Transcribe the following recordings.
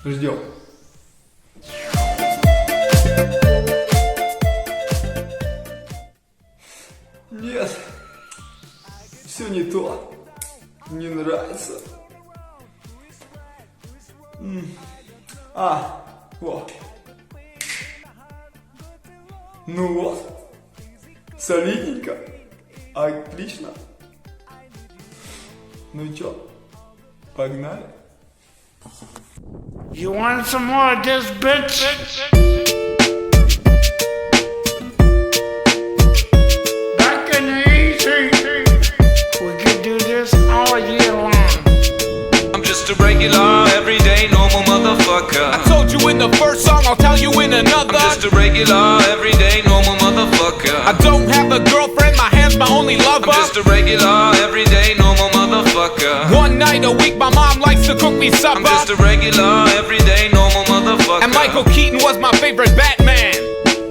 Ждем. Нет, все не то, не нравится. Вот. Ну вот, солидненько, отлично. Ну и чё, погнали? You want some more of this, bitch? Back in the easy, we could do this all year long. I'm just a regular, everyday, normal motherfucker. I told you in the first song, I'll tell you in another. I'm just a regular, everyday, normal motherfucker. I don't have a girlfriend, my hand's my only lover. I'm just a regular, everyday, normal motherfucker. One night a week, my mom likes to cook me supper. I'm just a regular, everyday, normal motherfucker. And Michael Keaton was my favorite Batman.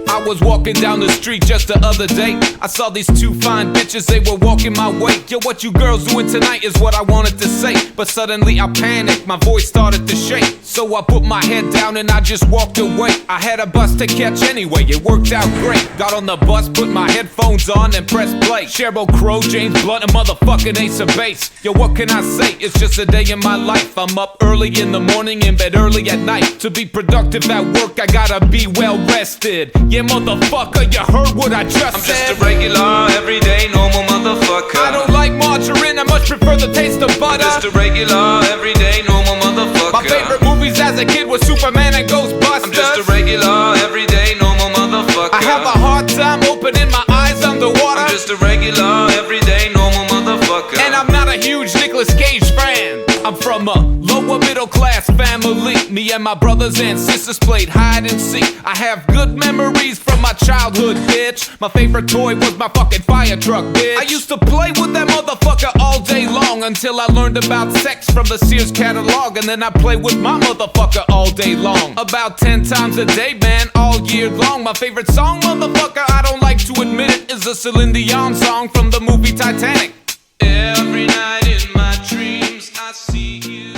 I was walking down the street just the other day. I saw these two fine bitches, they were walking my way. Yo, what you girls doing tonight is what I wanted to say. But suddenly I panicked, my voice started to shake. So I put my head down and I just walked away. I had a bus to catch anyway, it worked out great. Got on the bus, put my headphones on and pressed play. Sheryl Crow, James Blunt, and motherfucking Ace of Base. Yo, what can I say? It's just a day in my life. I'm up early in the morning, in bed early at night. To be productive at work, I gotta be well rested. Yeah, motherfucker, you heard what I just I'm said. just a regular, everyday, normal motherfucker. I don't like margarine, I much prefer the taste of butter. I'm just a regular, everyday, normal motherfucker. My favorite movies as a kid was Superman and Ghostbusters. I'm just a regular, everyday, normal motherfucker. I have a hard time opening my eyes underwater. I'm just a regular, everyday, normal motherfucker. And I'm not a huge Nicolas Cage fan. I'm from a lower middle class family. Me and my brothers and sisters played hide and seek. I have good memories from my childhood, bitch. My favorite toy was my fucking fire truck, bitch. I used to play with that motherfucker all day long until I learned about sex from the Sears catalog. And then I play with my motherfucker all day long. About 10 times a day, man, all year long. My favorite song, motherfucker, I don't like to admit it, is a Celine Dion song from the movie Titanic. Every night in my dreams I see you.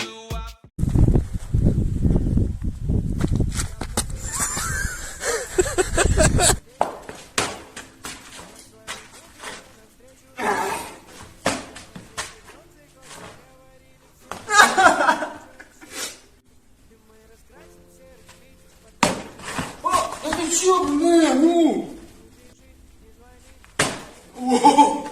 Это чё, бля, ну? О!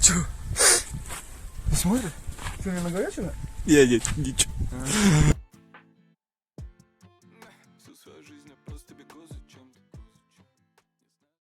Чё? Ты смотришь? Ты мне на горячее? Я ничего.